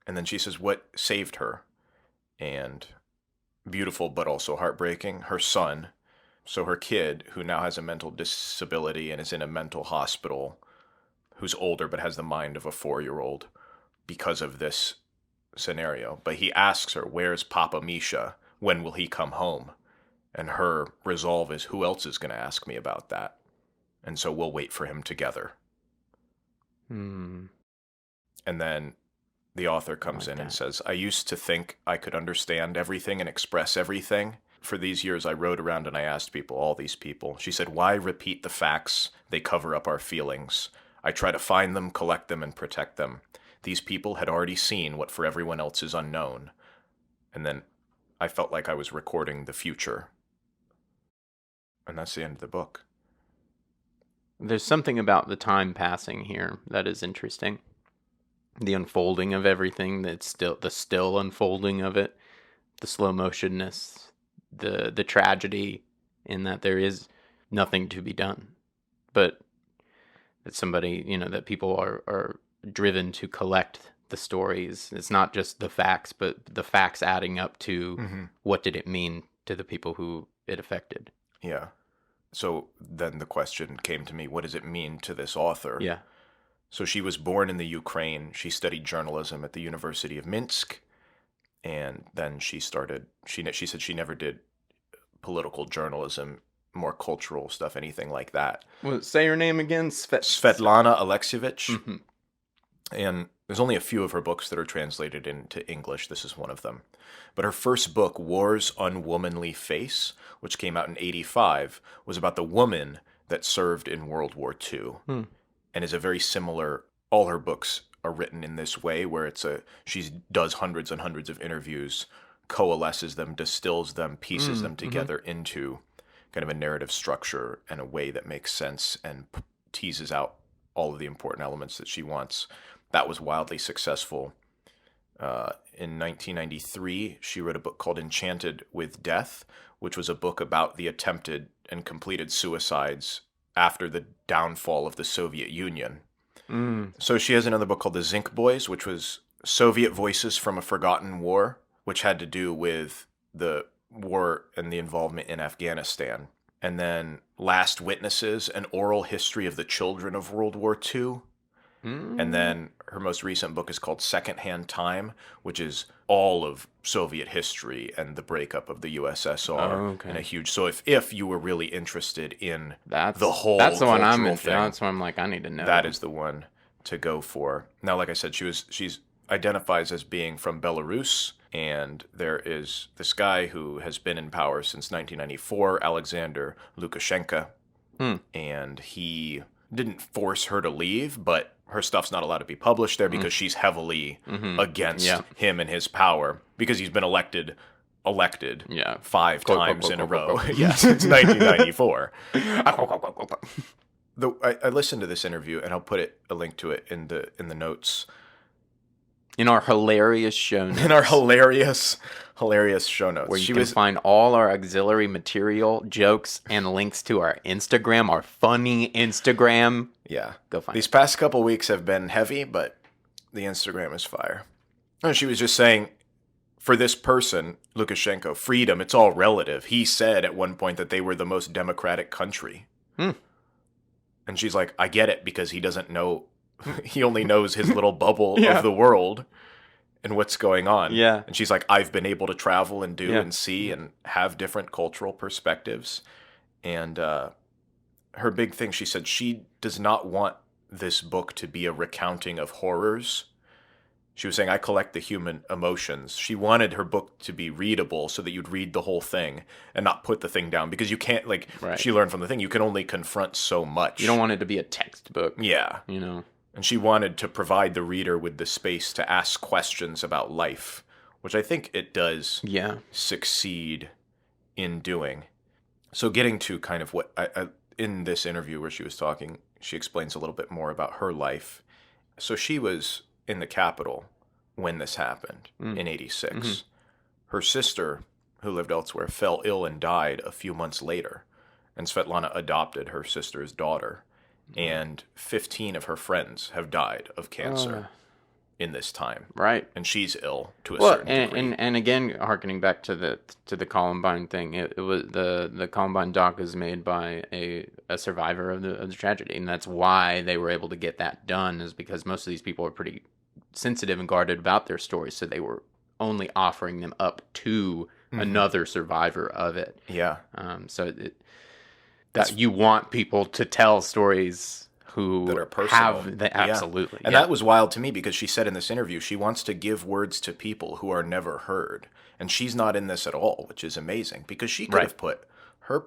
And then she says what saved her, and beautiful but also heartbreaking, her son. So her kid, who now has a mental disability and is in a mental hospital, who's older but has the mind of a 4-year-old because of this scenario. But he asks her, "Where's Papa Misha? when will he come home? And her resolve is, who else is going to ask me about that? And so we'll wait for him together. And then the author comes in and says, I used to think I could understand everything and express everything. For these years, I rode around and I asked people, all these people. She said, why repeat the facts? They cover up our feelings. I try to find them, collect them, and protect them. These people had already seen what for everyone else is unknown. And then I felt like I was recording the future. And that's the end of the book. There's something about the time passing here that is interesting. The unfolding of everything, the still unfolding of it, the slow motionness, the tragedy in that there is nothing to be done. But that somebody, that people are driven to collect the stories. It's not just the facts, but the facts adding up to what did it mean to the people who it affected. Yeah. So then the question came to me, what does it mean to this author? Yeah. So she was born in the Ukraine. She studied journalism at the University of Minsk. And then she said she never did political journalism, more cultural stuff, anything like that. Well, say her name again. Svetlana Alexievich. Mm-hmm. And there's only a few of her books that are translated into English. This is one of them. But her first book, War's Unwomanly Face, which came out in 1985, was about the woman that served in World War II. And is a very similar, all her books are written in this way, where she does hundreds and hundreds of interviews, coalesces them, distills them, pieces them together into kind of a narrative structure and a way that makes sense and teases out all of the important elements that she wants. That was wildly successful. In 1993, she wrote a book called Enchanted with Death, which was a book about the attempted and completed suicides after the downfall of the Soviet Union. So she has another book called The Zinc Boys, which was Soviet Voices from a Forgotten War, which had to do with the war and the involvement in Afghanistan. And then Last Witnesses, an oral history of the children of World War II. And then her most recent book is called Secondhand Time, which is all of Soviet history and the breakup of the USSR. And a huge. So if you were really interested in the whole, that's the one I'm into. That's one I'm like, I need to know. That is the one to go for. Now, like I said, she's identifies as being from Belarus, and there is this guy who has been in power since 1994, Alexander Lukashenko, and he didn't force her to leave, but her stuff's not allowed to be published there because she's heavily against him and his power because he's been elected 5 times in a row since 1994. I listened to this interview, and I'll put a link to it in the notes. In our hilarious show notes. In our hilarious show notes. Where you can find all our auxiliary material, jokes, and links to our Instagram, our funny Instagram. Yeah. Go find These past couple weeks have been heavy, but the Instagram is fire. And she was just saying, for this person, Lukashenko, freedom, it's all relative. He said at one point that they were the most democratic country. And she's like, I get it, because he doesn't know. He only knows his little bubble of the world and what's going on. Yeah. And she's like, I've been able to travel and do and see and have different cultural perspectives. And her big thing, she said, she does not want this book to be a recounting of horrors. She was saying, I collect the human emotions. She wanted her book to be readable so that you'd read the whole thing and not put the thing down. Because you can't, she learned from the thing, you can only confront so much. You don't want it to be a textbook. Yeah. And she wanted to provide the reader with the space to ask questions about life, which I think it does succeed in doing. So getting to kind of what, in this interview where she was talking, she explains a little bit more about her life. So she was in the capital when this happened in 86. Her sister, who lived elsewhere, fell ill and died a few months later. And Svetlana adopted her sister's daughter. And 15 of her friends have died of cancer in this time. Right. And she's ill to a certain degree. And again, harkening back to the Columbine thing, it was the Columbine doc is made by a survivor of the tragedy, and that's why they were able to get that done, is because most of these people are pretty sensitive and guarded about their stories, so they were only offering them up to another survivor of it. Yeah. That you want people to tell stories who that are personal. Absolutely. And that was wild to me because she said in this interview she wants to give words to people who are never heard. And she's not in this at all, which is amazing because she could have put her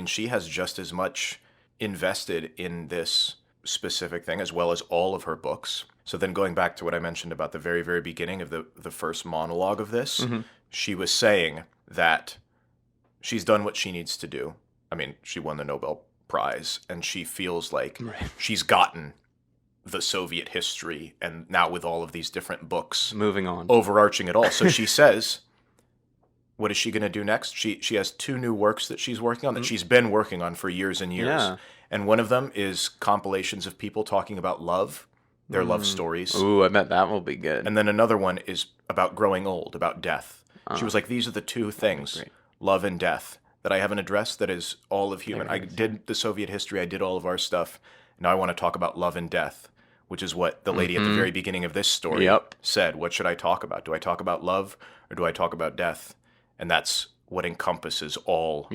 she has just as much invested in this specific thing as well as all of her books. So then going back to what I mentioned about the very, very beginning of the first monologue of this, she was saying that she's done what she needs to do. I mean, she won the Nobel-Prize, and she feels like she's gotten the Soviet history, and now with all of these different books, moving on, overarching it all. So she says, what is she going to do next? She has 2 new works that she's working on that she's been working on for years and years. Yeah. And one of them is compilations of people talking about love, their love stories. Ooh, I bet that will be good. And then another one is about growing old, about death. She was like, these are the 2 things, love and death, that I haven't addressed that is all of human. I did the Soviet history, I did all of our stuff. Now I want to talk about love and death, which is what the lady at the very beginning of this story said. What should I talk about? Do I talk about love or do I talk about death? And that's what encompasses all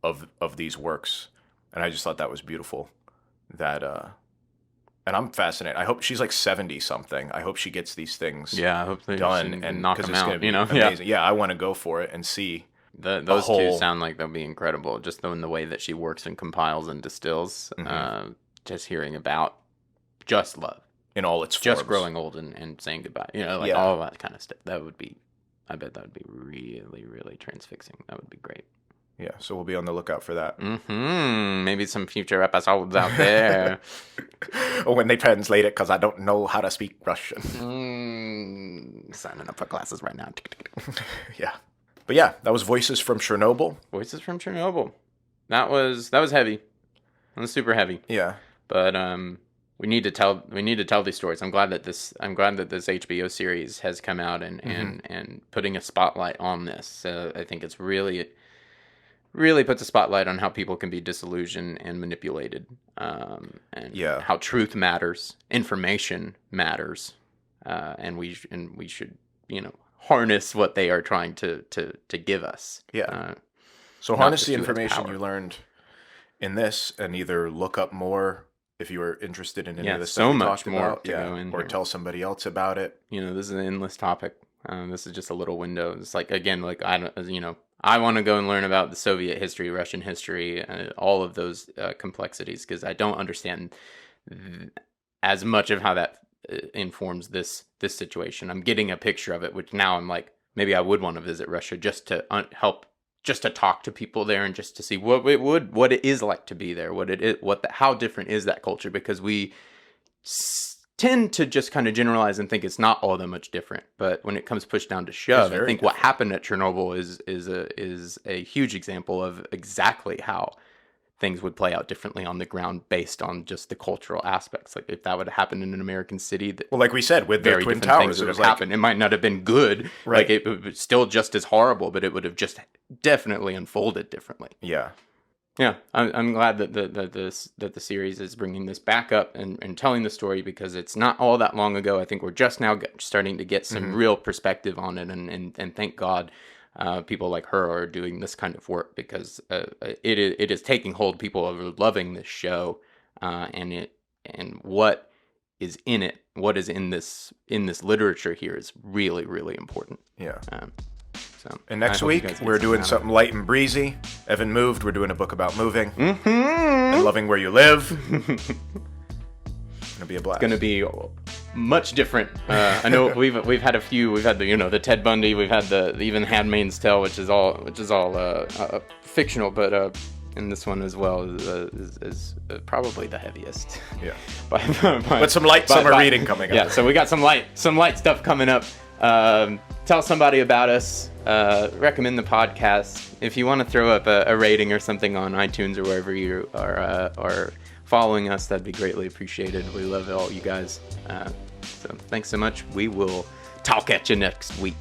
of these works. And I just thought that was beautiful. And I'm fascinated. I hope she's like 70-something. I hope she gets these things I hope done and knock them out. Amazing. Yeah, I want to go for it and see. Those 2 sound like they'll be incredible. Just in the way that she works and compiles and distills. Just hearing about just love in all its just forms. Growing old and saying goodbye. All that kind of stuff. I bet that would be really, really transfixing. That would be great. Yeah, so we'll be on the lookout for that. Maybe some future episodes out there. Or when they translate it, because I don't know how to speak Russian. Signing up for classes right now. Yeah. But yeah, that was Voices from Chernobyl. Voices from Chernobyl. That was heavy. That was super heavy. Yeah. But we need to tell these stories. I'm glad that this HBO series has come out and putting a spotlight on this. I think it's really puts a spotlight on how people can be disillusioned and manipulated, and how truth matters, information matters, and we should harness what they are trying to give us. Yeah. So harness the information you learned in this, and either look up more if you are interested in any of the stuff we talked about, or tell somebody else about it. This is an endless topic. This is just a little window. It's like, again, like I want to go and learn about the Soviet history, Russian history, all of those complexities, because I don't understand as much of how that informs this situation. I'm getting a picture of it, which now I'm like, maybe I would want to visit Russia just to help, just to talk to people there and just to see what it is like to be there, how different is that culture, because we tend to just kind of generalize and think it's not all that much different. But when it comes pushed down to shove, I think what happened at Chernobyl is a huge example of exactly how things would play out differently on the ground based on just the cultural aspects. Like if that would have happened in an American city, like we said, with the Twin Towers, it would have happened. It might not have been good. Right. Like it was still just as horrible, but it would have just definitely unfolded differently. Yeah. Yeah, I'm glad that the series is bringing this back up and telling the story, because it's not all that long ago. I think we're just now starting to get some real perspective on it, and thank God people like her are doing this kind of work, because it is taking hold. People are loving this show, and what is in it, what is in this literature here is really, really important. Yeah. So, and next week, we're doing something light and breezy. Evan moved. We're doing a book about moving and loving where you live. It's gonna be a blast. It's gonna be much different. I know we've had a few. We've had the Ted Bundy. We've had the even Handmaid's Tale, which is all fictional, but and this one as well is probably the heaviest. Yeah. but some light summer reading coming up. Yeah. So we got some light stuff coming up. Tell somebody about us. Recommend the podcast. If you want to throw up a rating or something on iTunes or wherever you are following us, that'd be greatly appreciated. We love all you guys. So thanks so much. We will talk at you next week.